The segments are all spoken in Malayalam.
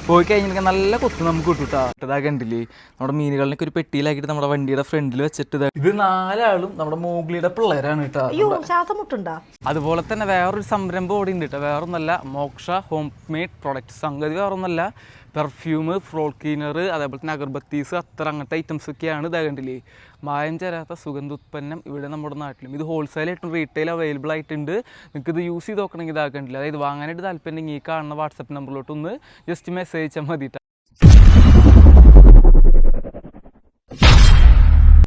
പോയി കഴിഞ്ഞാൽ നല്ല കൊത്ത് നമുക്ക് കിട്ടും. ഇതാ കണ്ടില്ലേ, നമ്മുടെ മീനുകളിനൊക്കെ ഒരു പെട്ടിയിലാക്കിയിട്ട് നമ്മുടെ വണ്ടിയുടെ ഫ്രണ്ടിൽ വെച്ചിട്ട് ഇത് 4 ആളും നമ്മുടെ മോഗ്ലിയുടെ പിള്ളേരാണ് കേട്ടോ. അതുപോലെ തന്നെ വേറൊരു സംരംഭം ഓടി ഉണ്ട് കേട്ടോ. വേറൊന്നല്ല, മോക്ഷ ഹോം മെയ്ഡ് പ്രൊഡക്ട്സ്. സംഗതി വേറൊന്നല്ല, പെർഫ്യൂം, ഫ്ലോർ ക്ലീനർ, അതേപോലെ തന്നെ അഗർബത്തീസ്, അങ്ങനത്തെ ഐറ്റംസ് ഒക്കെയാണ്. ഇതാ കണ്ടില്ലേ, മായം ചേരാത്ത സുഗന്ധ ഉത്പന്നം ഇവിടെ നമ്മുടെ നാട്ടിലും. ഇത് ഹോൾസെയിലായിട്ടും റീറ്റെയിൽ അവൈലബിൾ ആയിട്ടുണ്ട്. നിങ്ങൾക്ക് ഇത് യൂസ് ചെയ്ത് നോക്കണമെങ്കിൽ ഇതാക്കണ്ടില്ല. അതായത് വാങ്ങാനായിട്ട് താല്പര്യം ഈ കാണുന്ന വാട്സപ്പ് നമ്പറിലോട്ട് ഒന്ന് ജസ്റ്റ് മെസ്സേജ് അയച്ചാൽ മതി.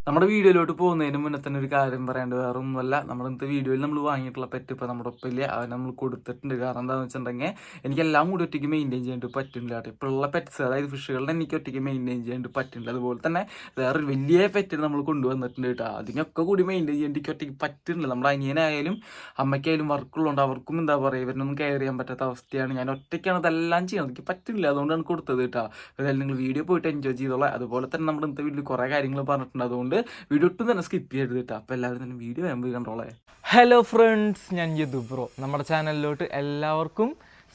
നമ്മുടെ വീഡിയോയിലോട്ട് പോകുന്നതിന് മുന്നേ തന്നെ ഒരു കാര്യം പറയാണ്ട്, വേറെ ഒന്നുമല്ല, നമ്മുടെ ഇന്നത്തെ വീഡിയോയിൽ നമ്മൾ വാങ്ങിയിട്ടുള്ള പെറ്റ് ഇപ്പോൾ നമ്മുടെ ഒപ്പില്ല, അത് നമ്മൾ കൊടുത്തിട്ടുണ്ട്. കാരണം എന്താണെന്ന് വെച്ചിട്ടുണ്ടെങ്കിൽ എനിക്കെല്ലാം കൂടി ഒറ്റയ്ക്ക് മെയിൻറ്റെയിൻ ചെയ്യാനായിട്ട് പറ്റുന്നില്ല കേട്ടോ. ഇപ്പോഴുള്ള പെറ്റ്സ്, അതായത് ഫിഷുകളുടെ എനിക്ക് ഒറ്റയ്ക്ക് മെയിൻറ്റെയിൻ ചെയ്യാനായിട്ട് പറ്റുന്നില്ല. അതുപോലെ തന്നെ വേറൊരു വലിയ പെറ്റ് നമ്മൾ കൊണ്ടുവന്നിട്ടുണ്ട് കേട്ടോ. അതിനൊക്കെ കൂടി മെയിൻറ്റെയിൻ ചെയ്യാൻ എനിക്ക് ഒറ്റയ്ക്ക് പറ്റുന്നില്ല. നമ്മുടെ അനിയനായാലും അമ്മയ്ക്കായാലും വർക്കുള്ളതുകൊണ്ട് അവർക്കും എന്താ പറയുക, ഇവരൊന്നും കെയർ ചെയ്യാൻ പറ്റാത്ത അവസ്ഥയാണ്. ഞാൻ ഒറ്റയ്ക്കാണ് ഇതെല്ലാം ചെയ്യുന്നത്, എനിക്ക് പറ്റില്ല. അതുകൊണ്ടാണ് കൊടുത്തത് കേട്ടോ. അതായത് നിങ്ങൾ വീഡിയോ പോയിട്ട് എൻജോയ് ചെയ്തോളാം. അതുപോലെ തന്നെ നമ്മുടെ ഇന്നത്തെ വീട്ടിൽ കുറേ കാര്യങ്ങൾ പറഞ്ഞിട്ടുണ്ട്. അതുകൊണ്ട് വീഡിയോ ഒട്ടും തന്നെ സ്കിപ്പ് ചെയ്യരുത് കേട്ടോ. അപ്പോൾ എല്ലാവരും തന്നെ വീഡിയോ പോയി കണ്ടോളേ. ഹലോ ഫ്രണ്ട്സ്, ഞാൻ യദു ബ്രോ. നമ്മുടെ ചാനലിലോട്ട് എല്ലാവർക്കും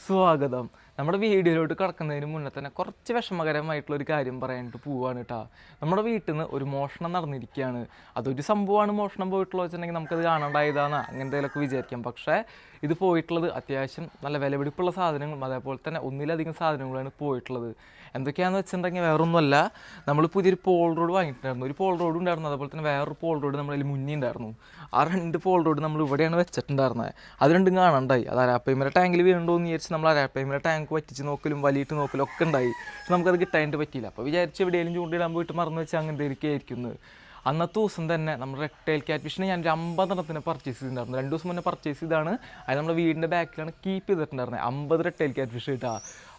സ്വാഗതം. നമ്മുടെ വീഡിയോയിലോട്ട് കിടക്കുന്നതിന് മുന്നേ തന്നെ കുറച്ച് വിഷമകരമായിട്ടുള്ളൊരു കാര്യം പറയാനായിട്ട് പോവുകയാണ് കേട്ടോ. നമ്മുടെ വീട്ടിൽ നിന്ന് ഒരു മോഷണം നടന്നിരിക്കുകയാണ്. അതൊരു സംഭവമാണ് മോഷണം പോയിട്ടുള്ളത് വെച്ചിട്ടുണ്ടെങ്കിൽ നമുക്കത് കാണാണ്ടായതാണ് അങ്ങനത്തേലൊക്കെ വിചാരിക്കാം. പക്ഷേ ഇത് പോയിട്ടുള്ളത് അത്യാവശ്യം നല്ല വിലപിടിപ്പുള്ള സാധനങ്ങളും അതേപോലെ തന്നെ ഒന്നിലധികം സാധനങ്ങളാണ് പോയിട്ടുള്ളത്. എന്തൊക്കെയാണെന്ന് വെച്ചിട്ടുണ്ടെങ്കിൽ വേറൊന്നുമല്ല, നമ്മൾ പുതിയൊരു പോൾ റോഡ് വാങ്ങിയിട്ടുണ്ടായിരുന്നു. ഒരു പോൾ റോഡ് ഉണ്ടായിരുന്നു, അതേപോലെ തന്നെ വേറൊരു പോൾ റോഡ് നമ്മളതിൽ മുന്നേ ഉണ്ടായിരുന്നു. ആ 2 പോൾ റോഡ് നമ്മൾ ഇവിടെയാണ് വെച്ചിട്ടുണ്ടായിരുന്നത്. അത് രണ്ടും കാണാണ്ടായി. അത് അരാപ്പൈമര ടാങ്കിൽ വീഴുണ്ടോ എന്ന് വിചാരിച്ച് നമ്മൾ അരാപ്പൈമര ടാങ്ക് വറ്റിച്ച് നോക്കലും വലിയിട്ട് നോക്കലും ഒക്കെ ഉണ്ടായി. പക്ഷെ നമുക്കത് കിട്ടാനായിട്ട് പറ്റിയില്ല. അപ്പോൾ വിചാരിച്ച് എവിടെയെങ്കിലും ചൂണ്ടിടാൻ പോയിട്ട് മറന്നു വെച്ചാൽ അങ്ങനത്തെ ഇരിക്കുന്നത്. അന്നത്തെ ദിവസം തന്നെ നമ്മുടെ റെക്ടൈൽ ക്യാറ്റ് ഫിഷിനെ ഞാൻ ഒരു 50 എണ്ണത്തിന് പർച്ചേസ് ചെയ്തിട്ടുണ്ടായിരുന്നു. 2 ദിവസം മുന്നേ പർച്ചേസ് ചെയ്താണ്. അത് നമ്മുടെ വീടിൻ്റെ ബാക്കിലാണ് കീപ്പ് ചെയ്തിട്ടുണ്ടായിരുന്നത്. 50 റെക്ടൈൽ ക്യാറ്റ് ഫിഷ് കിട്ടുക.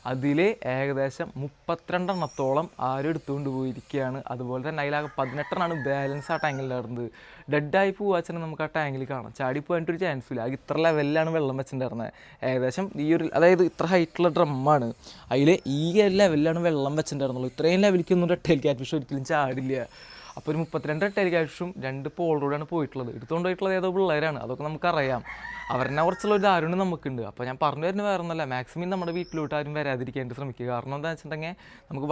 അതിൽ ഏകദേശം 32 എണ്ണത്തോളം ആരും എടുത്തുകൊണ്ട് പോയിരിക്കുകയാണ്. അതുപോലെ തന്നെ അതിലാകെ 18 എണ്ണമാണ് ബാലൻസ് ആ ടാങ്കിലുണ്ടായിരുന്നത്. ഡെഡായി പോവാച്ചാൽ നമുക്ക് ആ ടാങ്കിൽ കാണാം. ചാടി പോകാനായിട്ടൊരു ചാൻസ് ഇല്ല. അത് ഇത്ര ലെവലിലാണ് വെള്ളം വെച്ചിട്ടുണ്ടായിരുന്നത്. ഏകദേശം ഈ ഒരു, അതായത് ഇത്ര ഹൈറ്റുള്ള ഡ്രമ്മാണ്, അതിൽ ഈ ലെവലിലാണ് വെള്ളം വെച്ചിട്ടുണ്ടായിരുന്നുള്ളൂ. ഇത്രയും ലെവലിക്കൊന്നും റെക്ടൈൽ ക്യാറ്റ് ഫിഷ് ഒരിക്കലും ചാടില്ല. അപ്പോൾ ഒരു 32 റെക്ടൈൽ ക്യാറ്റ് ഫിഷും 2 പോൾ റോഡാണ് പോയിട്ടുള്ളത്. എടുത്തുകൊണ്ട് പോയിട്ടുള്ളത് ഏതോ പിള്ളേരാണ്, അതൊക്കെ നമുക്കറിയാം. അവരെ കുറിച്ചുള്ള ഒരു ധാരണ നമുക്കുണ്ട്. അപ്പോൾ ഞാൻ പറഞ്ഞു വരുന്നത് വേറെ ഒന്നല്ല, മാക്സിമം നമ്മുടെ വീട്ടിലോട്ട് ആരും വരാതിരിക്കാനായിട്ട് ശ്രമിക്കുക. കാരണം എന്താണെന്ന് വെച്ചിട്ടുണ്ടെങ്കിൽ നമുക്ക്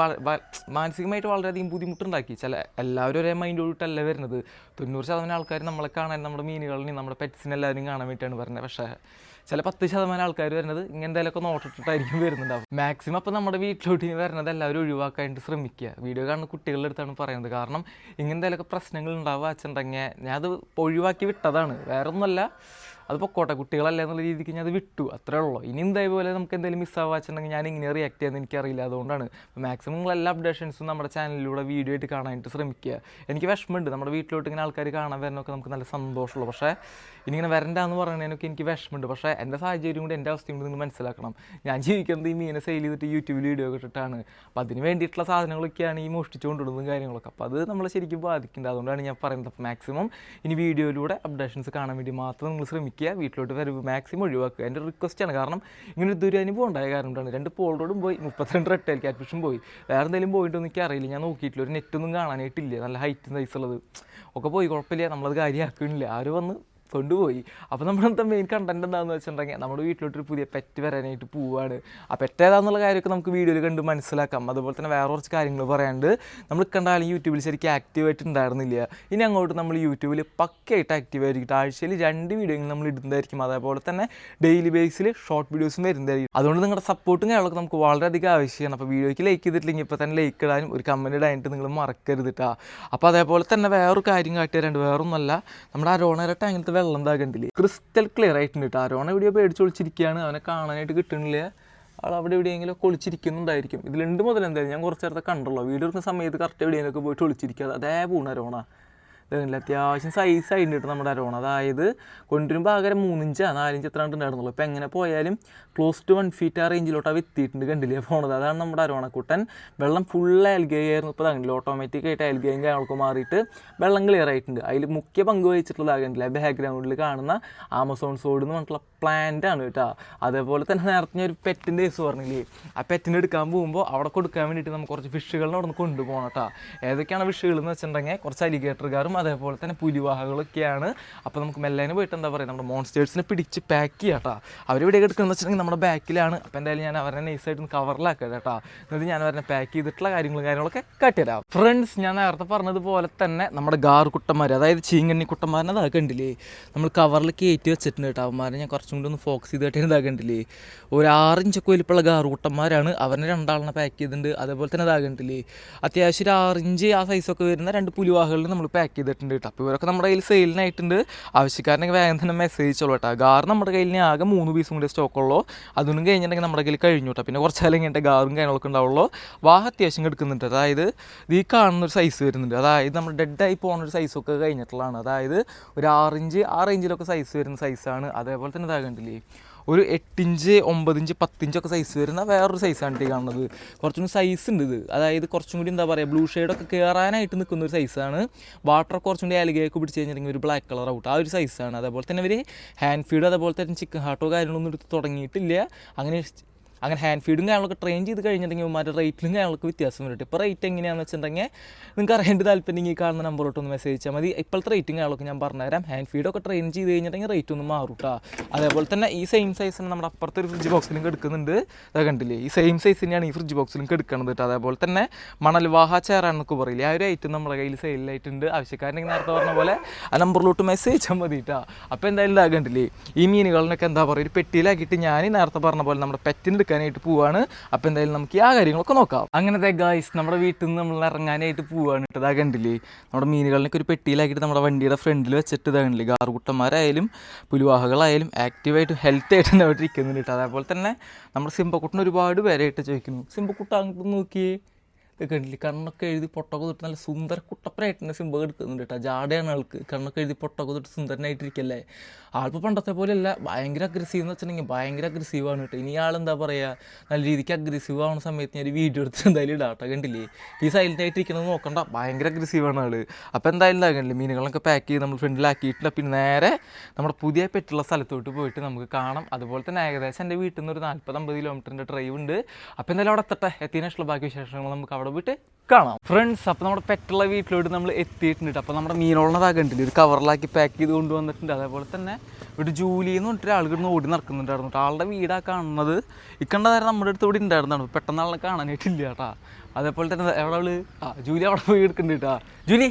മാനസികമായിട്ട് വളരെയധികം ബുദ്ധിമുട്ടുണ്ടാക്കി. എല്ലാവരും ഒരേ മൈൻഡോട്ടല്ല വരുന്നത്. 90% ആൾക്കാർ നമ്മളെ കാണാൻ, നമ്മുടെ മീനുകളിനെയും നമ്മുടെ പെറ്റ്സിനെല്ലാവരും കാണാൻ വേണ്ടിയിട്ടാണ് വരുന്നത്. പക്ഷേ ചില 10% ആൾക്കാർ വരുന്നത് ഇങ്ങനത്തേലൊക്കെ നോട്ടിട്ടിട്ടായിരിക്കും വരുന്നുണ്ടാവും. മാക്സിമം അപ്പോൾ നമ്മുടെ വീട്ടിലോട്ട് വരുന്നത് എല്ലാവരും ഒഴിവാക്കാനായിട്ട് ശ്രമിക്കുക. വീഡിയോ കാണുന്ന കുട്ടികളുടെ അടുത്താണ് പറയുന്നത്. കാരണം ഇങ്ങനത്തേലൊക്കെ പ്രശ്നങ്ങൾ ഉണ്ടാവുക വെച്ചിട്ടുണ്ടെങ്കിൽ ഞാനത് ഒഴിവാക്കി വിട്ടതാണ്, വേറെ ഒന്നുമല്ല. അത് പൊക്കോട്ടെ, കുട്ടികളല്ല എന്നുള്ള രീതിക്ക് ഞാൻ അത് വിട്ടു, അത്രേ ഉള്ളൂ. ഇനി ഇതേപോലെ നമുക്ക് എന്തെങ്കിലും മിസ്സാവുക വെച്ചിട്ടുണ്ടെങ്കിൽ ഞാൻ ഇങ്ങനെ റിയാക്ട് ചെയ്യാമെന്ന് എനിക്കറിയില്ല. അതുകൊണ്ടാണ് മാക്സിമം നിങ്ങൾ എല്ലാ അപ്ഡേഷൻസും നമ്മുടെ ചാനലിലൂടെ വീഡിയോ ആയിട്ട് കാണാനായിട്ട് ശ്രമിക്കുക. എനിക്ക് വിഷമമുണ്ട്, നമ്മുടെ വീട്ടിലോട്ട് ഇങ്ങനെ ആൾക്കാർ കാണാൻ വരുന്നൊക്കെ നമുക്ക് നല്ല സന്തോഷമുള്ളൂ. പക്ഷേ ഇനി ഇങ്ങനെ വരണ്ടെന്ന് പറയുന്നതിനൊക്കെ എനിക്ക് വിഷമമുണ്ട്. പക്ഷേ എൻ്റെ സാഹചര്യം കൂടി എൻ്റെ അവസ്ഥയും കൂടി നിങ്ങൾ മനസ്സിലാക്കണം. ഞാൻ ജീവിക്കുന്നത് ഈ മീനെ സെയിൽ ചെയ്തിട്ട് യൂട്യൂബിൽ വീഡിയോ ഇട്ടിട്ടാണ്. അപ്പോൾ അതിന് വേണ്ടിയിട്ടുള്ള സാധനങ്ങളൊക്കെയാണ് ഈ മോഷ്ടിച്ചു കൊണ്ടിടുന്നതും കാര്യങ്ങളൊക്കെ. അപ്പോൾ അത് നമ്മളെ ശരിക്കും ബാധിക്കുന്നുണ്ട്. അതുകൊണ്ടാണ് ഞാൻ പറയുന്നത്. അപ്പോൾ മാക്സിമം ഇനി വീഡിയോയിലൂടെ അപ്ഡേഷൻസ് കാണാൻ വേണ്ടി മാത്രം നിങ്ങൾ ശ്രമിക്കുക. വീട്ടിലോട്ട് വരവ് മാക്സിമം ഒഴിവാക്കുക. എൻ്റെ റിക്വസ്റ്റാണ്. കാരണം ഇങ്ങനെ ഒരു ദുരനുഭവം ഉണ്ടായ കാരണമാണ്. 2 പോൾ റോഡും പോയി, 32 റെക്ടൈൽ ക്യാറ്റ് ഫിഷും പോയി. വേറെ എന്തെങ്കിലും പോയിട്ടൊന്നും എനിക്ക് അറിയില്ല, ഞാൻ നോക്കിയിട്ടില്ല. ഒരു നെറ്റൊന്നും കാണാനായിട്ടില്ല. നല്ല ഹൈറ്റ് സൈസുള്ളത് ഒക്കെ പോയി, കുഴപ്പമില്ല, നമ്മളത് കാര്യമാക്കുന്നില്ല. ആരും വന്ന് കൊണ്ടുപോയി. അപ്പോൾ നമ്മുടെ മെയിൻ കണ്ടന്റ് എന്താണെന്ന് വെച്ചിട്ടുണ്ടെങ്കിൽ നമ്മുടെ വീട്ടിലോട്ടൊരു പുതിയ പെറ്റ് വരാനായിട്ട് പോവുകയാണ്. ആ പെറ്റ് ഏതാണെന്നുള്ള കാര്യമൊക്കെ നമുക്ക് വീഡിയോയിൽ കണ്ട് മനസ്സിലാക്കാം. അതുപോലെ തന്നെ വേറെ കുറച്ച് കാര്യങ്ങൾ പറയാണ്ട്, നമ്മൾ കണ്ടാലും യൂട്യൂബിൽ ശരിക്കും ആക്റ്റീവായിട്ട് ഉണ്ടായിരുന്നില്ല. ഇനി അങ്ങോട്ട് നമ്മൾ യൂട്യൂബിൽ പക്കയായിട്ട് ആക്റ്റീവായിരിക്കും. ആഴ്ചയിൽ 2 വീഡിയോയും നമ്മൾ ഇടുന്നതായിരിക്കും. അതേപോലെ തന്നെ ഡെയിലി ബേസിൽ ഷോർട്ട് വീഡിയോസും വരുന്നതായിരിക്കും. അതുകൊണ്ട് നിങ്ങളുടെ സപ്പോർട്ടും കാര്യങ്ങളൊക്കെ നമുക്ക് വളരെയധികം ആവശ്യമാണ്. അപ്പോൾ വീഡിയോയ്ക്ക് ലൈക്ക് ചെയ്തിട്ടില്ലെങ്കിൽ ഇപ്പോൾ തന്നെ ലൈക്ക് ഇടാനും ഒരു കമൻറ്റ് ഇടാനായിട്ട് നിങ്ങൾ മറക്കരുത് കേട്ടോ. അപ്പോൾ അതേപോലെ തന്നെ വേറൊരു കാര്യം കാട്ടിത്തരാണ്ട്, വേറൊന്നുമല്ല, നമ്മുടെ അരോണയുടെ ടാങ്കിലത്തെ വെള്ളം എന്താകണ്ടില്ലേ, ക്രിസ്റ്റൽ ക്ലിയർ ആയിട്ടുണ്ട് കേട്ടോ. അരോണ വീഡിയോ പേടിച്ച് ഒളിച്ചിരിക്കുകയാണ്, അവനെ കാണാനായിട്ട് കിട്ടണില്ല. ആൾ അവിടെ എവിടെയെങ്കിലും ഒളിച്ചിരിക്കുന്നുണ്ടായിരിക്കും. ഇതിൽ 2 മുതൽ എന്തായാലും ഞാൻ കുറച്ച് നേരത്തെ കണ്ടുള്ളൂ. വീഡിയോ എടുക്കുന്ന സമയത്ത് കറക്റ്റ് എവിടെയെങ്കിലൊക്കെ പോയിട്ട് ഒളിച്ചിരിക്കുക. അതേ പൂണ് അരോണ. ഇതല്ല അത്യാവശ്യം സൈസായിട്ട് കിട്ടും നമ്മുടെ അരോണ. അതായത് കൊണ്ടുവരുമ്പോൾ ആകെ 3 ഇഞ്ചോ 4 ഇഞ്ച് എത്ര ഉണ്ടായിരുന്നുള്ളൂ. ഇപ്പോൾ എങ്ങനെ പോയാലും ക്ലോസ് ടു 1 ഫീറ്റ് ആ റേഞ്ചിലോട്ടാണ് എത്തിയിട്ടുണ്ട്. കണ്ടില്ലേ പോണത്. അതാണ് നമ്മുടെ അരോണക്കുട്ടൻ. വെള്ളം ഫുൾ ആൽഗയായിരുന്നു. ഇപ്പോൾ കണ്ടില്ല, ഓട്ടോമാറ്റിക്കായിട്ട് ആൽഗയും കാര്യങ്ങളൊക്കെ മാറിയിട്ട് വെള്ളം ക്ലിയർ ആയിട്ടുണ്ട്. അതിൽ മുഖ്യ പങ്ക് വഹിച്ചിട്ടുള്ളതാകണ്ടില്ല ബാക്ക്ഗ്രൗണ്ടിൽ കാണുന്ന ആമസോൺ സോഡ് എന്ന് പറഞ്ഞിട്ടുള്ള പ്ലാന്റ് ആണ് കേട്ടോ. അതേപോലെ തന്നെ നേരത്തെ ഞാൻ ഒരു പെറ്റിൻ്റെ കേസ് പറഞ്ഞില്ലേ, ആ പെറ്റിനെ എടുക്കാൻ പോകുമ്പോൾ അവിടെ കൊടുക്കാൻ വേണ്ടിയിട്ട് നമുക്ക് കുറച്ച് ഫിഷുകളിനെ അവിടെ നിന്ന് കൊണ്ടുപോകണം കേട്ടോ. ഏതൊക്കെയാണ് ഫിഷുകൾ എന്ന് വെച്ചിട്ടുണ്ടെങ്കിൽ കുറച്ച് അലിഗേറ്റർകാരും അതേപോലെ തന്നെ പുലിവാഹകളൊക്കെയാണ്. അപ്പോൾ നമുക്ക് മെല്ലേനെ പോയിട്ട് എന്താ പറയുക നമ്മുടെ മോൺസ്റ്റേഴ്സിനെ പിടിച്ച് പാക്ക് ചെയ്യാം കേട്ടോ. അവരെവിടെ എടുക്കുന്നത് വെച്ചിട്ടുണ്ടെങ്കിൽ നമ്മുടെ ബാക്കിലാണ്. അപ്പോൾ എന്തായാലും ഞാൻ അവരെ നൈസായിട്ട് കവറിലാക്കാം കേട്ടോ. എന്നിട്ട് ഞാൻ അവരെ പാക്ക് ചെയ്തിട്ടുള്ള കാര്യങ്ങളൊക്കെ കാട്ടിത്തരാം. ഫ്രണ്ട്സ്, ഞാൻ നേരത്തെ പറഞ്ഞതുപോലെ തന്നെ നമ്മുടെ ഗാറുകുട്ടന്മാർ, അതായത് ചീങ്കണ്ണി കുട്ടന്മാരനെ ഇതാക്കണ്ടില്ലേ നമ്മൾ കവറിൽ കയറ്റി വെച്ചിട്ടുണ്ട് കേട്ടോ. അവന്മാരെ ഞാൻ കുറച്ചും കൂടി ഒന്ന് ഫോക്കസ് ചെയ്തിട്ട് ഇതാക്കണ്ടില്ലേ, ഒരു 6 ഇഞ്ചൊക്കെ വലിപ്പമുള്ള ഗാറുകുട്ടന്മാരാണ്. അവരെ 2 ആളിനെ പാക്ക് ചെയ്തിട്ടുണ്ട്. അതേപോലെ തന്നെ ഇതാകണ്ടില്ലേ അത്യാവശ്യം ഒരു 6 ഇഞ്ച് ആ സൈസൊക്കെ വരുന്ന 2 പുലിവാഹകളിൽ നമ്മൾ പാക്ക് ചെയ്തിട്ടുണ്ട് കേട്ടോ. അപ്പോൾ ഇവരൊക്കെ നമ്മുടെ കയ്യിൽ സെയിലിനായിട്ടുണ്ട്. ആവശ്യക്കാരനെങ്കിൽ വേഗം തന്നെ മെസ്സേജ് ചോളൂ കേട്ടോ. ഗാർ നമ്മുടെ കയ്യിൽ ആകെ 3 പീസും കൂടി സ്റ്റോക്കുള്ളൂ. അതൊന്നും കഴിഞ്ഞിട്ടുണ്ടെങ്കിൽ നമ്മുടെ കയ്യിൽ കഴിഞ്ഞു കേട്ടോ. പിന്നെ കുറച്ച് കാലം കഴിഞ്ഞിട്ട് ഗാറും കാര്യങ്ങളൊക്കെ ഉണ്ടാവുള്ളൂ. വാഹ അത്യാവശ്യം എടുക്കുന്നുണ്ട്. അതായത് ഈ കാണുന്നൊരു സൈസ് വരുന്നുണ്ട്. അതായത് നമ്മൾ ഡെഡായി പോകുന്നൊരു സൈസൊക്കെ കഴിഞ്ഞിട്ടുള്ളതാണ്. അതായത് ഒരു 6 ഇഞ്ച് ആ റേഞ്ചിലൊക്കെ സൈസ് വരുന്ന സൈസാണ്. അതേപോലെ തന്നെ ഇതാകണ്ടില്ലേ ഒരു 8 ഇഞ്ച് 9 ഇഞ്ച് 10 ഇഞ്ചൊക്കെ സൈസ് വരുന്ന വേറൊരു സൈസാണ് ഈ കാണുന്നത്. കുറച്ചും കൂടി സൈസ് ഉണ്ട് ഇത്. അതായത് കുറച്ചും കൂടി എന്താ പറയുക ബ്ലൂ ഷെയ്ഡൊക്കെ കയറാനായിട്ട് നിൽക്കുന്ന ഒരു സൈസാണ്. വാട്ടർ കുറച്ചും കൂടി ആലിഗയൊക്കെ പിടിച്ച് കഴിഞ്ഞിട്ടുണ്ടെങ്കിൽ ഒരു ബ്ലാക്ക് കളർ ഔട്ട് ആ ഒരു സൈസാണ്. അതേപോലെ തന്നെ ഇവർ ഹാൻഡ് ഫീഡ് അതേപോലെ തന്നെ ചിക്കൻ ഹാർട്ടോ കാര്യങ്ങളൊന്നും എടുത്ത് തുടങ്ങിയിട്ടില്ല. അങ്ങനെ ഹാൻഡ് ഫീഡും കാര്യങ്ങളൊക്കെ ട്രെയിൻ ചെയ്ത് കഴിഞ്ഞിട്ടുണ്ടെങ്കിൽ അവന്മാരുടെ റേറ്റിലും കാര്യങ്ങളൊക്കെ വ്യത്യാസം വരും. ഇപ്പോൾ റേറ്റ് എങ്ങനെയാണെന്ന് വെച്ചിട്ടുണ്ടെങ്കിൽ നിങ്ങൾക്ക് അറിയേണ്ട താല്പര്യം ഈ കാണുന്ന നമ്പറോട്ടൊന്ന് മെസ്സേജ് ചെയ്താൽ മതി. ഇപ്പോഴത്തെ റേറ്റും കാര്യങ്ങളൊക്കെ ഞാൻ പറഞ്ഞുതരാം. ഹാൻഡ് ഫീഡൊക്കെ ട്രെയിൻ ചെയ്ത് കഴിഞ്ഞിട്ടുണ്ടെങ്കിൽ റേറ്റ് ഒന്ന് മാറും കേട്ടോ. അതേപോലെ തന്നെ ഈ സെയിം സൈസിന് നമ്മുടെ അപ്പുറത്തെ ഒരു ഫ്രിഡ്ജ് ബോക്സിലും എടുക്കുന്നുണ്ട്. അത് കണ്ടില്ലേ, ഈ സെയിം സൈസ് തന്നെയാണ് ഈ ഫ്രിഡ്ജ് ബോക്സിലും എടുക്കുന്നത് കേട്ടോ. അതേപോലെ തന്നെ മണൽവാഹ ചേരാന്നൊക്കെ പറയില്ലേ, ആ ഒരു ഐറ്റം നമ്മുടെ കയ്യിൽ സെയിലായിട്ടുണ്ട്. ആവശ്യക്കാരനെങ്കിൽ നേരത്തെ പറഞ്ഞ പോലെ ആ നമ്പറിലോട്ട് മെസ്സേജ് ചെയ്താൽ മതി കേട്ടോ. അപ്പോൾ എന്തായാലും ഇതാകണ്ടില്ലേ ഈ മീനുകളിനൊക്കെ എന്താ പറയുക ഒരു പെട്ടിയിലാക്കിയിട്ട് ഞാൻ നേരത്തെ പറഞ്ഞ പോലെ നമ്മുടെ പെറ്റിന് എടുക്കാനായിട്ട് പോവാണ്. അപ്പോൾ എന്തായാലും നമുക്ക് ആ കാര്യങ്ങളൊക്കെ നോക്കാം. അങ്ങനത്തെ ഗായ്സ് നമ്മുടെ വീട്ടിൽ നിന്ന് നമ്മൾ ഇറങ്ങാനായിട്ട് പോവാണ് കേട്ടോ. ഇതാ കണ്ടില്ലേ നമ്മുടെ മീനുകളിനൊക്കെ ഒരു പെട്ടിയിലാക്കിയിട്ട് നമ്മുടെ വണ്ടിയുടെ ഫ്രണ്ടിൽ വെച്ചിട്ട് ഇതാകണ്ടില്ലേ ഗാറുകുട്ടന്മാരായാലും പുലിവാഹകളായാലും ആക്റ്റീവായിട്ട് ഹെൽത്തി ആയിട്ട് തന്നെ അവിടെ ഇരിക്കുന്നുണ്ട് കേട്ടോ. അതേപോലെ തന്നെ നമ്മുടെ സിംബക്കുട്ടന് ഒരുപാട് പേരായിട്ട് ചോദിക്കുന്നു, സിംബക്കുട്ട അങ്ങോട്ട് നോക്കിയേ ഇത് കണ്ടില്ലേ കണ്ണൊക്കെ എഴുതി പൊട്ടൊക്കെ തൊട്ട് നല്ല സുന്ദര കുട്ടപ്പനായിട്ട് തന്നെ സിംബ എടുക്കുന്നുണ്ട് കേട്ടോ. ജാടയാണ് ആൾക്ക്, കണ്ണൊക്കെ എഴുതി പൊട്ടൊക്കെ തൊട്ട് സുന്ദരനായിട്ടിരിക്കല്ലേ. ആളിപ്പോൾ പണ്ടത്തെ പോലെയല്ല, ഭയങ്കര അഗ്രസീവ് എന്ന് വെച്ചിട്ടുണ്ടെങ്കിൽ ഭയങ്കര അഗ്രസീവാണ് കേട്ടോ. ഇനി ആളെന്താ പറയുക നല്ല രീതിക്ക് അഗ്രസീവ് ആവുന്ന സമയത്ത് ഞാൻ വീഡിയോ എടുത്ത് എന്തായാലും ഇടാട്ടോ. കണ്ടില്ലേ ഈ സൈലൻ്റ് ആയിട്ടിരിക്കുന്നത് നോക്കണ്ട, ഭയങ്കര അഗ്രസീവാണ് ആൾ. അപ്പോൾ എന്തായാലും ഇതാകണ്ടില്ലേ മീനുകളൊക്കെ പാക്ക് ചെയ്ത് നമ്മൾ ഫ്രണ്ടിലാക്കിയിട്ടില്ല. പിന്നെ നേരെ നമ്മുടെ പുതിയ പെറ്റുള്ള സ്ഥലത്തോട്ട് പോയിട്ട് നമുക്ക് കാണാം. അതുപോലെ തന്നെ ഏകദേശം എൻ്റെ വീട്ടിൽ നിന്ന് ഒരു 40-50 കിലോമീറ്ററിൻ്റെ ഡ്രൈവ് ഉണ്ട്. അപ്പോൾ എന്തായാലും അവിടെ എത്തട്ടെ. എത്തിയതിനുള്ള ബാക്കി വിശേഷങ്ങൾ നമുക്ക് അവിടെ പോയിട്ട് കാണാം. ഫ്രണ്ട്സ്, അപ്പോൾ നമ്മുടെ പെറ്റുള്ള വീട്ടിലോട്ട് നമ്മൾ എത്തിയിട്ടുണ്ട്. അപ്പോൾ നമ്മുടെ മീനോളതാകണ്ടില്ല ഒരു കവറിലാക്കി പാക്ക് ചെയ്ത് കൊണ്ടുവന്നിട്ടുണ്ട്. അതേപോലെ തന്നെ ഇവിടെ ജൂലി എന്ന് പറഞ്ഞിട്ട് ഒരാൾ കിടന്ന് ഓടി നടക്കുന്നുണ്ടായിരുന്നു. ആളുടെ വീടാ കാണുന്നത്. ഇക്കണ്ട നേരം നമ്മുടെ അടുത്ത് ഇവിടെ ഉണ്ടായിരുന്നതാണ്. പെട്ടെന്ന് ആളെ കാണാനായിട്ടില്ല കേട്ടോ. അതേപോലെ തന്നെ എവിടെ അവള് ജൂലി അവിടെ പോയി എടുക്കുന്നുണ്ട് കേട്ടോ. ജൂലി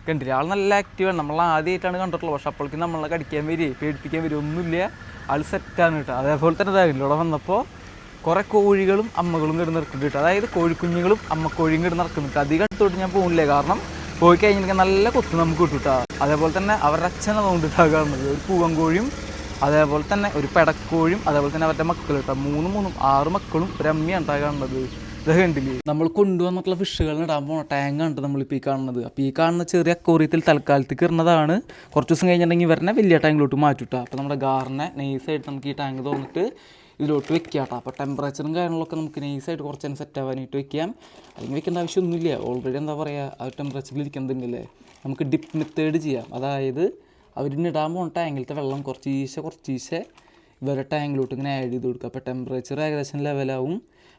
കണ്ടില്ല ആൾ നല്ല ആക്റ്റീവാണ്. നമ്മൾ ആദ്യമായിട്ടാണ് കണ്ടിട്ടുള്ളത്. പക്ഷെ അപ്പോഴേക്കും നമ്മളെ കടിക്കാൻ വരും പേടിപ്പിക്കാൻ വരും ഒന്നുമില്ല, ആൾ സെറ്റാണ് കേട്ടോ. അതേപോലെ തന്നെ ഇതാകില്ല ഇവിടെ വന്നപ്പോൾ കുറേ കോഴികളും അമ്മകളും കിടന്ന് നടക്കുന്നുണ്ട് കേട്ടോ. അതായത് കോഴിക്കുഞ്ഞുങ്ങളും അമ്മക്കോഴിയും കിടന്ന് നടക്കുന്നുണ്ട്. അധികം അടുത്തോട്ട് ഞാൻ പോകുന്നില്ല, കാരണം പോയി കഴിഞ്ഞിട്ടുണ്ടെങ്കിൽ നല്ല കൊത്ത് നമുക്ക് കിട്ടും കേട്ടോ. അതേപോലെ തന്നെ അവരുടെ അച്ഛനെ തോന്നിട്ടാണ് കാണുന്നത് ഒരു പൂവൻ കോഴിയും അതേപോലെ തന്നെ ഒരു പെടക്കോഴിയും അതേപോലെ തന്നെ അവരുടെ മക്കൾ കേട്ടോ. 6 മക്കളും ഒരു അമ്മയാണ് കാണുന്നത്. ഇത് കണ്ടില്ലേ നമ്മൾ കൊണ്ടുവന്നിട്ടുള്ള ഫിഷുകളിന് ഇടാൻ പോണ ടാങ്കാണ് നമ്മളിപ്പോൾ ഈ കാണുന്നത്. അപ്പോൾ ഈ കാണുന്ന ചെറിയ അക്വേറിയത്തിൽ തൽക്കാലത്തേക്ക് ഇടുന്നതാണ്. കുറച്ച് ദിവസം കഴിഞ്ഞിട്ടുണ്ടെങ്കിൽ ഇവരെ വലിയ ടാങ്കിലോട്ട് മാറ്റിട്ടാ. അപ്പോൾ നമ്മുടെ ഗാറിനെ നൈസായിട്ട് നമുക്ക് ഈ ടാങ്ക് തുറന്നിട്ട് ഇതിലോട്ട് വെക്കാം കേട്ടോ. അപ്പോൾ ടെമ്പറേച്ചറും കാര്യങ്ങളൊക്കെ നമുക്ക് നൈസായിട്ട് കുറച്ച് നേരം സെറ്റ് ആവാനായിട്ട് വെക്കാം. അല്ലെങ്കിൽ വെക്കേണ്ട ആവശ്യമൊന്നുമില്ല, ഓൾറെഡി എന്താ പറയുക ആ ഒരു ടെമ്പറേച്ചറിൽ ഇരിക്കുന്നതല്ലേ. നമുക്ക് ഡിപ്പ് മെത്തേഡ് ചെയ്യാം. അതായത് അവരിടാൻ പോകുന്ന ടാങ്കിലത്തെ വെള്ളം കുറച്ചീശെ ഇവരുടെ ടാങ്കിലോട്ട് ഇങ്ങനെ ആഡ് ചെയ്ത് കൊടുക്കുക. അപ്പോൾ ടെമ്പറേച്ചർ ഏകദേശം ലെവലാവും.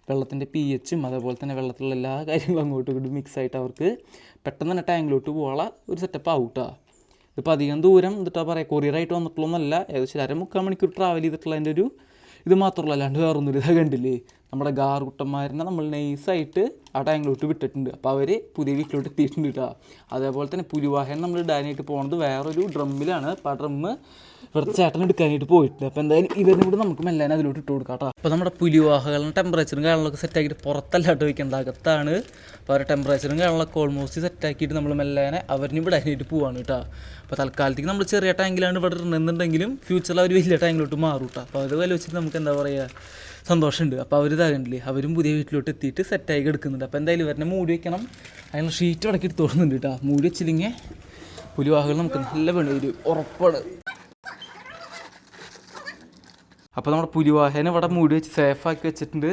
വെള്ളത്തിൻ്റെ pHഉം അതേപോലെ തന്നെ വെള്ളത്തിലുള്ള എല്ലാ കാര്യങ്ങളും അങ്ങോട്ടും ഇങ്ങോട്ടും മിക്സായിട്ട് അവർക്ക് പെട്ടെന്ന് തന്നെ ടാങ്കിലോട്ട് പോകാനുള്ള ഒരു സെറ്റപ്പ് ആവും കേട്ടോ. ഇതിപ്പോൾ അധികം ദൂരം എന്നിട്ടാ പറയുക കൊറിയറായിട്ട് വന്നിട്ടുള്ളതൊന്നുമല്ല. ഏകദേശം 1/4 മണിക്കൂർ ട്രാവൽ ചെയ്തിട്ടുള്ളതിൻ്റെ ഒരു ഇത് മാത്രമല്ല, അല്ലാണ്ട് വേറൊന്നുമില്ല. ഇതാ കണ്ടില്ലേ നമ്മുടെ ഗാറുകുട്ടന്മാരനെ നമ്മൾ നൈസായിട്ട് ആ ടാങ്കിലോട്ട് വിട്ടിട്ടുണ്ട്. അപ്പോൾ അവർ പുതിയ വീട്ടിലോട്ട് എത്തിയിട്ടുണ്ട് കേട്ടോ. അതേപോലെ തന്നെ പുലിവാഹൻ നമ്മൾ ഇടാനായിട്ട് പോകുന്നത് വേറൊരു ഡ്രമ്മിലാണ്. അപ്പോൾ ആ ഡ്രമ്മ് ഇവിടുത്തെ ചേട്ടൻ എടുക്കാനായിട്ട് പോയിട്ടുണ്ട്. അപ്പോൾ എന്തായാലും ഇവരിനും കൂടെ നമുക്ക് മെല്ലാൻ അതിലോട്ട് ഇട്ട് കൊടുക്കാം കേട്ടോ. അപ്പോൾ നമ്മുടെ പുലിവാഹകളുടെ ടെമ്പറേച്ചറും കാര്യങ്ങളൊക്കെ സെറ്റാക്കിയിട്ട് പുറത്തല്ലാട്ട് വയ്ക്കേണ്ട, അകത്താണ്. അപ്പോൾ അവരുടെ ടെമ്പറേച്ചറും കാര്യങ്ങളൊക്കെ ഓൾമോസ്റ്റ് സെറ്റാക്കിയിട്ട് നമ്മൾ മെല്ലാനെ അവരിനും വിടാനായിട്ട് പോവാണ് കേട്ടോ. അപ്പോൾ തൽക്കാലത്തേക്ക് നമ്മൾ ചെറിയ ടാങ്കിലാണ് ഇവിടെ ഇടുന്നുണ്ടെങ്കിലും ഫ്യൂച്ചറിൽ അവർ വലിയ ടാങ്കിലോട്ട് മാറും കേട്ടോ. അപ്പോൾ അത് വില വെച്ചിട്ട് നമുക്ക് എന്താ പറയുക സന്തോഷമുണ്ട്. അപ്പോൾ അവർ ഇതാകണ്ടില്ലേ അവരും പുതിയ വീട്ടിലോട്ട് എത്തിയിട്ട് സെറ്റായി എടുക്കുന്നുണ്ട്. അപ്പോൾ എന്തായാലും ഇവരെ മൂടി വയ്ക്കണം. അതിനുള്ള ഷീറ്റ് ഇടയ്ക്ക് എടുത്ത് തോന്നുന്നുണ്ട് കേട്ടോ. മൂടി വെച്ചില്ലെങ്കിൽ പുലിവാഹകൾ നമുക്ക് നല്ല പണി വരും, ഉറപ്പാണ്. അപ്പോൾ നമ്മുടെ പുലിവാഹനെ ഇവിടെ മൂടി വെച്ച് സേഫാക്കി വെച്ചിട്ടുണ്ട്.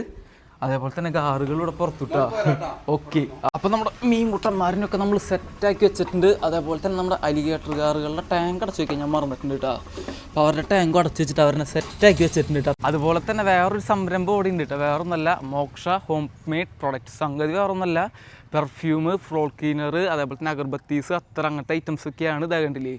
അതേപോലെ തന്നെ ഗാറുകൾ ഇവിടെ പുറത്തുട്ടാ. ഓക്കെ, അപ്പോൾ നമ്മുടെ മീൻകുട്ടന്മാരിനൊക്കെ നമ്മൾ സെറ്റാക്കി വെച്ചിട്ടുണ്ട്. അതേപോലെ തന്നെ നമ്മുടെ അലിഗേറ്ററുകാറുകളുടെ ടാങ്ക് അടച്ചു വയ്ക്കാൻ ഞാൻ മറന്നിട്ടുണ്ട് കേട്ടോ. അപ്പോൾ അവരുടെ ടാങ്ക് അടച്ചു വെച്ചിട്ട് അവരെ സെറ്റാക്കി വെച്ചിട്ടുണ്ട് കേട്ടോ. അതുപോലെ തന്നെ വേറൊരു സംരംഭം ഓടി ഉണ്ട് കേട്ടോ. വേറൊന്നല്ല, മോക്ഷ ഹോം മെയ്ഡ് പ്രൊഡക്റ്റ്. സംഗതി വേറൊന്നല്ല, പെർഫ്യൂം, ഫ്ലോർ ക്ലീനർ, അതേപോലെ തന്നെ അഗർബത്തീസ്, അത്ര അങ്ങനത്തെ ഐറ്റംസൊക്കെയാണ്. ഇതാകണ്ടില്ലേ,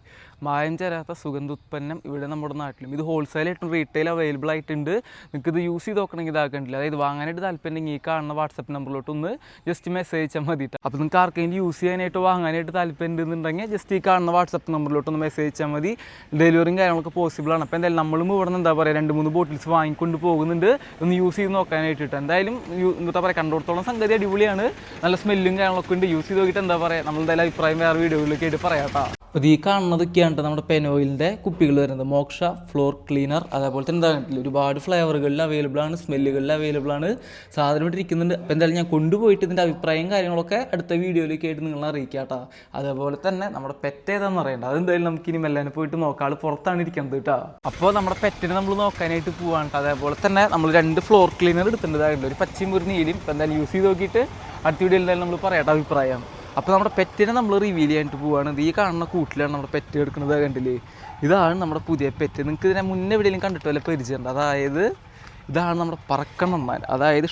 മായം ചേരാത്ത സുഗന്ധ ഉത്പന്നം ഇവിടെ നമ്മുടെ നാട്ടിലും. ഇത് ഹോൾസെയിലായിട്ടും റീറ്റെയിൽ അവൈലബിൾ ആയിട്ടുണ്ട്. നിങ്ങൾക്ക് ഇത് യൂസ് ചെയ്ത് നോക്കണമെങ്കിൽ ഇതാക്കണ്ടില്ല. അതായത് വാങ്ങാനായിട്ട് താല്പര്യം ഈ കാണുന്ന വാട്സപ്പ് നമ്പറിലോട്ടൊന്ന് ജസ്റ്റ് മെസ്സേജ് അയച്ചാൽ മതിയിട്ട്. അപ്പോൾ നിങ്ങൾക്ക് ആർക്കെങ്കിലും യൂസ് ചെയ്യാനായിട്ട് വാങ്ങാനായിട്ട് താല്പര്യം ഉണ്ടെന്നുണ്ടെങ്കിൽ ജസ്റ്റ് ഈ കാണുന്ന വാട്സപ്പ് നമ്പറിലോട്ടൊന്ന് മെസ്സേജ് അയച്ചാൽ മതി. ഡെലിവറിയും കാര്യങ്ങളൊക്കെ പോസിബിളാണ്. അപ്പോൾ എന്തായാലും നമ്മളും ഇവിടെ നിന്ന് എന്താ പറയുക 2-3 ബോട്ടിൽസ് വാങ്ങിക്കൊണ്ട് പോകുന്നുണ്ട് ഒന്ന് യൂസ് ചെയ്ത് നോക്കാനായിട്ട്. എന്തായാലും എന്താ പറയുക, കണ്ടോടത്തോളം സംഗതി അടിപൊളിയാണ്. നല്ല സ്മെല്ലും കാര്യങ്ങളൊക്കെ ഉണ്ട്. യൂസ് ചെയ്ത് നോക്കിയിട്ട് എന്താ പറയുക, നമ്മളെന്തായാലും അഭിപ്രായം വേറെ വീഡിയോയിലൊക്കെ ആയിട്ട് പറയാം കേട്ടോ. അപ്പോൾ ഈ കാണുന്നതൊക്കെയാണ് നമ്മുടെ പെനോയിലിൻ്റെ കുപ്പികൾ വരുന്നത്. മോക്ഷ ഫ്ലോർ ക്ലീനർ. അതേപോലെ തന്നെ എന്താ കണ്ടില്ല, ഒരുപാട് ഫ്ലേവറുകളിൽ അവൈലബിൾ ആണ്, സ്മെല്ലുകളിൽ അവൈലബിൾ ആണ്. സാധനം ഇട്ടിരിക്കുന്നുണ്ട്. അപ്പോൾ എന്തായാലും ഞാൻ കൊണ്ടുപോയിട്ട് ഇതിൻ്റെ അഭിപ്രായം കാര്യങ്ങളൊക്കെ അടുത്ത വീഡിയോയിലേക്ക് ആയിട്ട് നിങ്ങളെ അറിയിക്കാം കേട്ടോ. അതേപോലെ തന്നെ നമ്മുടെ പെറ്റ് ഏതാണെന്ന് അറിയണ്ട, അതെന്തായാലും നമുക്കിനി മെല്ലാനെ പോയിട്ട് നോക്കാം. ആൾ പുറത്താണ് ഇരിക്കുന്നത് കേട്ടോ. അപ്പോൾ നമ്മുടെ പെറ്റിനെ നമ്മൾ നോക്കാനായിട്ട് പോവാണ് കേട്ടോ. അതേപോലെ തന്നെ നമ്മൾ 2 ഫ്ലോർ ക്ലീനർ എടുത്തിട്ടുണ്ടായിരുന്നു, ഒരു പച്ചയും ഒരു നീലയും. ഇപ്പോൾ എന്തായാലും യൂസ് ചെയ്ത് നോക്കിയിട്ട് അടുത്ത വീഡിയോയിൽ എന്തായാലും നമ്മൾ പറയാട്ടോ അഭിപ്രായം. അപ്പോൾ നമ്മുടെ പെറ്റിനെ നമ്മൾ റിവീൽ ചെയ്യാനായിട്ട് പോവുകയാണ്. ഈ കാണുന്ന കൂട്ടിലാണ് നമ്മുടെ പെറ്റ് എടുക്കുന്നത്. കണ്ടില്ലേ, ഇതാണ് നമ്മുടെ പുതിയ പെറ്റ്. നിങ്ങൾക്ക് ഇതിനെ മുന്നേ എവിടെയെങ്കിലും കണ്ടിട്ട് വല്ല പരിചയമുണ്ട്? അതായത് ഇതാണ് നമ്മുടെ പറക്കണ്ണന്മാൻ, അതായത്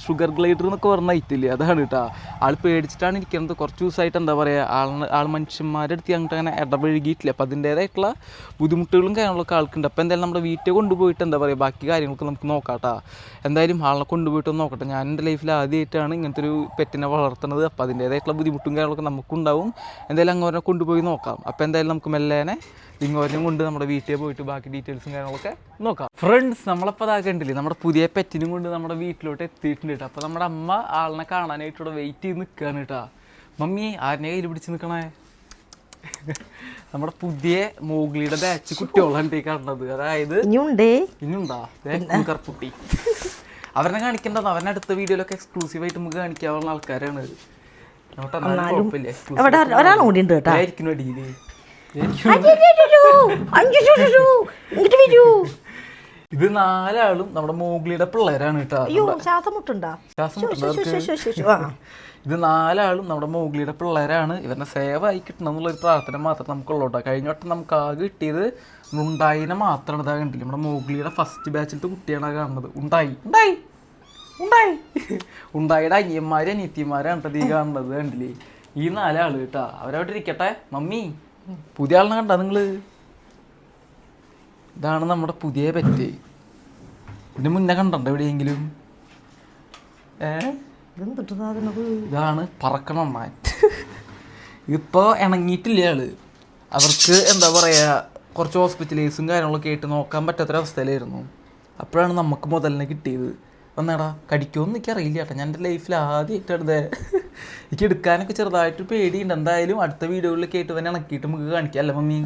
ഷുഗർ ഗ്ലൈഡർ എന്നൊക്കെ പറഞ്ഞ ഐറ്റില്ലേ, അതാണ് കേട്ടോ. ആൾ പേടിച്ചിട്ടാണ് ഇരിക്കുന്നത്. കുറച്ച് ദിവസമായിട്ട് എന്താ പറയുക, ആൾ മനുഷ്യന്മാരുടെ അടുത്ത് അങ്ങോട്ട് അങ്ങനെ ഇടപഴകിയിട്ടില്ല. അപ്പോൾ അതിൻ്റേതായിട്ടുള്ള ബുദ്ധിമുട്ടുകളും കാര്യങ്ങളൊക്കെ ആൾക്കുണ്ട്. അപ്പോൾ എന്തായാലും നമ്മുടെ വീട്ടിൽ കൊണ്ടുപോയിട്ട് എന്താ പറയുക, ബാക്കി കാര്യങ്ങളൊക്കെ നമുക്ക് നോക്കാം കേട്ടോ. എന്തായാലും ആളെ കൊണ്ടുപോയിട്ട് ഒന്ന് നോക്കട്ടെ. ഞാൻ എൻ്റെ ലൈഫിൽ ആദ്യമായിട്ടാണ് ഇങ്ങനത്തെ ഒരു പെറ്റിനെ വളർത്തുന്നത്. അപ്പോൾ അതിൻ്റേതായിട്ടുള്ള ബുദ്ധിമുട്ടും കാര്യങ്ങളൊക്കെ നമുക്കുണ്ടാവും. എന്തായാലും അങ്ങനെ കൊണ്ടുപോയി നോക്കാം. അപ്പോൾ എന്തായാലും നമുക്ക് മെല്ലേനെ ഇങ്ങോട്ടും കൊണ്ട് നമ്മുടെ വീട്ടിൽ പോയിട്ട് ബാക്കി ഡീറ്റെയിൽസും കാര്യങ്ങളൊക്കെ നോക്കാം. ഫ്രണ്ട്സ്, നമ്മളപ്പോൾ അതാക്കണ്ടില്ലേ, നമ്മുടെ പുതിയ പെറ്റിനും കൊണ്ട് നമ്മുടെ വീട്ടിലോട്ട് എത്തിയിട്ടുണ്ട് കേട്ടോ. അപ്പോൾ നമ്മുടെ അമ്മ ആളിനെ കാണാനായിട്ട് ഇവിടെ വെയിറ്റ് ചെയ്ത് നിൽക്കുകയാണ് കേട്ടോ. മമ്മി ആരിനെ കയ്യിൽ പിടിച്ച് നിൽക്കണേ? നമ്മുടെ പുതിയ മോഗ്ലിയുടെ ബാച്ച് കുട്ടികളാണ് കാണുന്നത്. അതായത് ഇനിയുണ്ടാ കർപ്പുട്ടി. അവരെ കാണിക്കേണ്ടത്, അവരുടെ അടുത്ത വീഡിയോയിലൊക്കെ എക്സ്ക്ലൂസീവായിട്ട് നമുക്ക് കാണിക്കാവുന്ന ആൾക്കാരാണ്. കുഴപ്പമില്ല, അടിയിൽ ഇത് 4 ആളും നമ്മുടെ മോഗ്ലിയുടെ പിള്ളേരാണ് കേട്ടോ. ഇത് 4 ആളും നമ്മുടെ മോഗ്ലിയുടെ പിള്ളേരാണ്. ഇവരുടെ സേവ് ആയി കിട്ടണം എന്നുള്ളൊരു പ്രാർത്ഥന മാത്രം നമുക്കുള്ളൂട്ടോ. കഴിഞ്ഞ വട്ടം നമുക്ക് ആകെ കിട്ടിയത് ഉണ്ടായിനെ മാത്രമാണ്. ഇതാ കണ്ടില്ല, നമ്മുടെ മോഗ്ലിയുടെ ഫസ്റ്റ് ബാച്ചിലത്തെ കുട്ടിയാണ് കാണുന്നത്. ഉണ്ടായിയുടെ അനിയന്മാരും അനിയത്തിമാരാണ് കേട്ടോ ഈ കാണുന്നത്. കണ്ടില്ലേ, ഈ 4 ആള് കേട്ടോ. അവരവിടെ ഇരിക്കട്ടെ. മമ്മി, പുതിയ ആളിനെ കണ്ടാ നിങ്ങള്? ഇതാണ് നമ്മുടെ പുതിയ പെറ്റ്. ഇതിന് മുന്നേ കണ്ടോ എവിടെയെങ്കിലും? ഇതാണ് പറക്കണന്മാൻ. ഇപ്പോൾ ഇണങ്ങിയിട്ടില്ല ആള്. അവർക്ക് എന്താ പറയുക, കുറച്ച് ഹോസ്പിറ്റലൈസും കാര്യങ്ങളൊക്കെ ആയിട്ട് നോക്കാൻ പറ്റാത്തൊരവസ്ഥയിലായിരുന്നു. അപ്പോഴാണ് നമുക്ക് മുതലിനെ കിട്ടിയത്. വന്നേടാ, കടിക്കുമെന്ന് എനിക്കറിയില്ല കേട്ടോ. ഞാൻ എൻ്റെ ലൈഫിൽ ആദ്യമായിട്ടാണ് എനിക്ക് എടുക്കാനൊക്കെ ചെറുതായിട്ട് പേടിയുണ്ട്. എന്തായാലും അടുത്ത വീഡിയോകളിലൊക്കെ ആയിട്ട് തന്നെ ഇണക്കിയിട്ട് നമുക്ക് കാണിക്കാം അല്ലേ മമ്മി?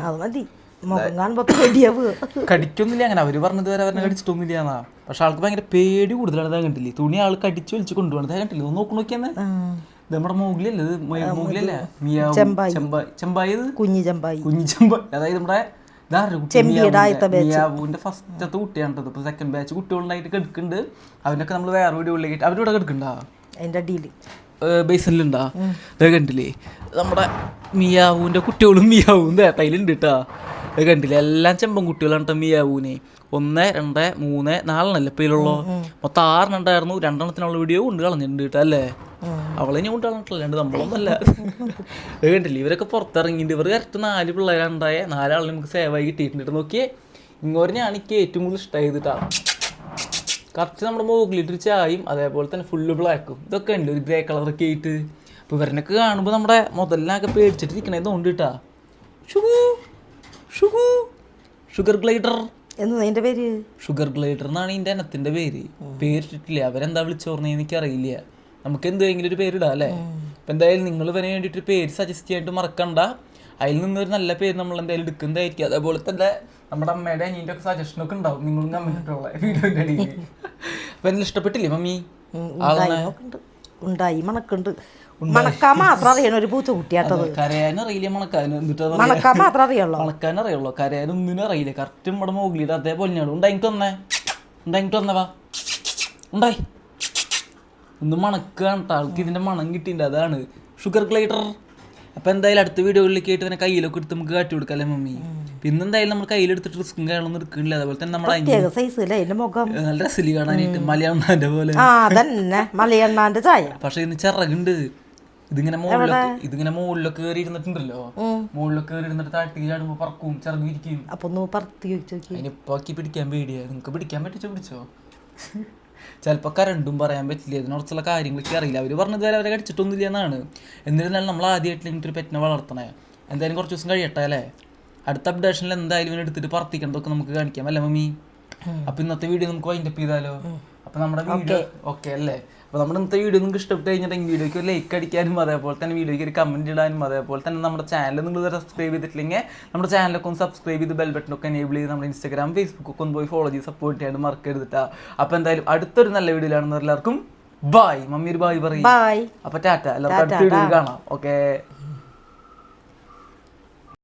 കടിക്കൊന്നുമില്ല അങ്ങനെ അവര് പറഞ്ഞത് വരെ അവരെ കടിച്ചിട്ടൊന്നുമില്ല എന്നാ. പക്ഷെ ആൾക്ക് ഭയങ്കര പേടി കൂടുതലാണ്. ഇതാ കണ്ടില്ലേ, തുണി ആൾ കടിച്ചു വലിച്ച് കൊണ്ടുപോകണം. കണ്ടില്ലേ, ഒന്ന് നോക്കണോക്കിയെന്നെ. ഇത് നമ്മുടെ മോഗ്ലിയല്ലേ, ഇത് മോഗ്ലിയല്ലേ, ചെമ്പായി, കുഞ്ഞി ചെമ്പായി. അതായത് നമ്മുടെ മിയാവൂന്റെ ഫസ്റ്റത്തെ കുട്ടിയാണത്. ഇപ്പൊ സെക്കൻഡ് ബാച്ച് കുട്ടികളുണ്ടായിട്ട് കിടക്കുന്നുണ്ട്. അവനൊക്കെ നമ്മൾ വേറെ വീടുകളിലേക്ക് അവരിവിടെ കിടക്കണ്ടാ, അതിന്റെ അടിയിൽ ബേസിനിലുണ്ടാ. ഇത് കണ്ടില്ലേ, നമ്മുടെ മിയാവൂന്റെ കുട്ടികളും മിയാവും തേട്ടയിലുണ്ട് കേട്ടാ. ഇത് കണ്ടില്ലേ, എല്ലാം ചെമ്പൻ കുട്ടികളാണ് കേട്ടോ മിയാവൂന്. 1, 2, 3, 4 പേരുള്ളൂ. മൊത്തം 6 ഉണ്ടായിരുന്നു. 2 വീഡിയോ കൊണ്ട് കളഞ്ഞിട്ടുണ്ട് കേട്ടോ അല്ലേ. അവളെ ഇനി കൊണ്ട് കളഞ്ഞിട്ടില്ലാണ്ട് നമ്മളൊന്നല്ല. ഇത് കണ്ടില്ലേ, ഇവരൊക്കെ പുറത്തിറങ്ങിയിട്ട് ഇവർ കറക്റ്റ് 4 പിള്ളേരുണ്ടായ 4 ആളെ നമുക്ക് സേവായി കിട്ടിയിട്ടുണ്ട്. നോക്കിയേ, ഇങ്ങോട്ടാണ് എനിക്ക് ഏറ്റവും കൂടുതൽ ഇഷ്ടമായതിട്ടാ. കറക്റ്റ് നമ്മുടെ മോഗ്ലിട്ട് ചായയും അതേപോലെ തന്നെ ഫുള്ള് ബ്ലാക്കും ഇതൊക്കെ ഉണ്ട്, ഒരു ഗ്രേ കളറൊക്കെ ആയിട്ട്. അപ്പോൾ ഇവരനൊക്കെ കാണുമ്പോൾ നമ്മുടെ മുതലിനൊക്കെ പേടിച്ചിട്ടിരിക്കണത് കൊണ്ടിട്ടാ. ഷുഗർ ഗ്ലൈഡർ എന്നതിൻ്റെ പേര്, ഷുഗർ ഗ്ലൈഡർ എന്നാണ് ഇതിൻ്റെ ഇനത്തിൻ്റെ പേര്. പേരിട്ടിട്ടില്ല, അവരെന്താ വിളിച്ചോർന്നെന്ന് എനിക്കറിയില്ല. നമുക്ക് എന്തെങ്കിലും ഒരു പേരിടാം അല്ലേ. അപ്പം എന്തായാലും നിങ്ങൾ ഇവന് വേണ്ടിയിട്ട് പേര് സജസ്റ്റ് ചെയ്യാനായിട്ട് മറക്കണ്ട. അതിൽ നിന്നൊരു നല്ല പേര് നമ്മൾ എന്തായാലും എടുക്കുന്നതായിരിക്കും. അതേപോലെ തന്നെ നമ്മുടെ അമ്മയുടെ അനിയൻ്റെ ഒക്കെ സജഷനൊക്കെ ഉണ്ടാവും, നിങ്ങളും കമൻറ്റിട്ടുള്ള വീഡിയോൻ്റെ അടിയിൽ. അപ്പം എന്തെങ്കിലും ഇഷ്ടപ്പെട്ടില്ലേ മമ്മി? ഉണ്ടായി മണക്കുണ്ട്, മണക്കാൻ മാത്രം അറിയണ ഒരു പൂച്ച കുട്ടിയാട്ടത്. കരയാനറിയില്ല, മണക്കാനും എന്നിട്ട് മണക്കാൻ മാത്രം അറിയുള്ളൂ, മണക്കാനറിയുള്ളൂ, കരയാനൊന്നിനും അറിയില്ല. കറക്റ്റ് നമ്മുടെ മോഗ്ലിയുടെ അതേപോലെ ഉണ്ടായിട്ട് വന്നേ, ഉണ്ടായിട്ട് വന്നവാ, ഉണ്ടായി ഒന്ന് മണക്കാണ് ആൾക്ക് ഇതിന്റെ മണം കിട്ടിയിട്ടുണ്ട്, അതാണ് ഷുഗർ ഗ്ലൈഡർ. അപ്പൊ എന്തായാലും അടുത്ത വീഡിയോകളിലേക്ക് ആയിട്ട് തന്നെ കയ്യിലൊക്കെ എടുത്ത് നമുക്ക് കാട്ടി കൊടുക്കാം മമ്മി. പിന്നെ എന്തായാലും നമ്മൾ കയ്യിലെടുത്തിട്ട് റിസ്കും കാര്യങ്ങളൊന്നും എടുക്കണില്ല. അതുപോലെ തന്നെ നമ്മുടെ നല്ല രസലി കാണാനായിട്ട് മലയണ്ണാന്റെ പോലെ. പക്ഷെ ഇന്ന് ചിറകുണ്ട്. ഇതിങ്ങനെ മുകളിലൊക്കെ കയറി ഇരുന്നിട്ടുണ്ടല്ലോ, മുകളിലൊക്കെ കയറി ഇരുന്നിട്ട് താഴ്ത്തി ചാടുമ്പോ പറക്കും, ചിറക് വിരിക്കും. അതിനിപ്പോ പിടിക്കാൻ പേടിയാ. നിങ്ങക്ക് പിടിക്കാൻ പറ്റിച്ചോ പിടിച്ചോ. ചിലപ്പോൾ കരണ്ടും പറയാൻ പറ്റില്ല, ഇതിനോടത്തുള്ള കാര്യങ്ങളൊക്കെ അറിയില്ല. അവർ പറഞ്ഞത് വരെ അവരെ കടിച്ചിട്ടൊന്നുമില്ല എന്നാണ്. എന്നിരുന്നാലും നമ്മൾ ആദ്യമായിട്ട് ഇങ്ങനൊരു പെറ്റിനെ വളർത്തണേ. എന്തായാലും കുറച്ച് ദിവസം കഴിയട്ടെ അല്ലേ. അടുത്ത അപ്ഡേഷനിൽ എന്തായാലും ഇവനെ എടുത്തിട്ട് പറത്തിക്കണതൊക്കെ നമുക്ക് കാണിക്കാം അല്ലേ മമ്മി. അപ്പൊ ഇന്നത്തെ വീഡിയോ നമുക്ക് വൈൻഡപ്പ് ചെയ്താലോ. അപ്പൊ നമ്മുടെ വീഡിയോ ഓക്കെ അല്ലേ. അപ്പോൾ നമ്മുടെ ഇന്നത്തെ വീഡിയോ നിങ്ങൾക്ക് ഇഷ്ടപ്പെട്ട് കഴിഞ്ഞിട്ടുണ്ടെങ്കിൽ വീഡിയോയ്ക്ക് ഒരു ലൈക്ക് അടിക്കാനും അതേപോലെ തന്നെ വീഡിയോയ്ക്ക് ഒരു കമൻറ്റ് ഇടാനും അതേപോലെ തന്നെ നമ്മുടെ ചാനൽ നിങ്ങൾ സബ്സ്ക്രൈബ് ചെയ്തിട്ടില്ലെങ്കിൽ നമ്മുടെ ചാനലൊക്കെ ഒന്ന് സബ്സ്ക്രൈബ് ചെയ്ത് ബെൽ ബട്ടനൊക്കെ എനേബിൾ ചെയ്ത് നമ്മുടെ ഇൻസ്റ്റാഗ്രാം ഫേസ്ബുക്കൊക്കെ ഒന്ന് പോയി ഫോളോ ചെയ്ത് സപ്പോർട്ട് ചെയ്യാണ്ട് മറക്കരുതിട്ടാ. അപ്പോൾ എന്തായാലും അടുത്തൊരു നല്ല വീഡിയോയിലാണെന്ന് എല്ലാവർക്കും ബൈ. മമ്മി ഒരു ബൈ പറയും. അപ്പോൾ ടാറ്റ, എല്ലാവർക്കും അടുത്ത വീഡിയോയിൽ കാണാം. ഓക്കെ.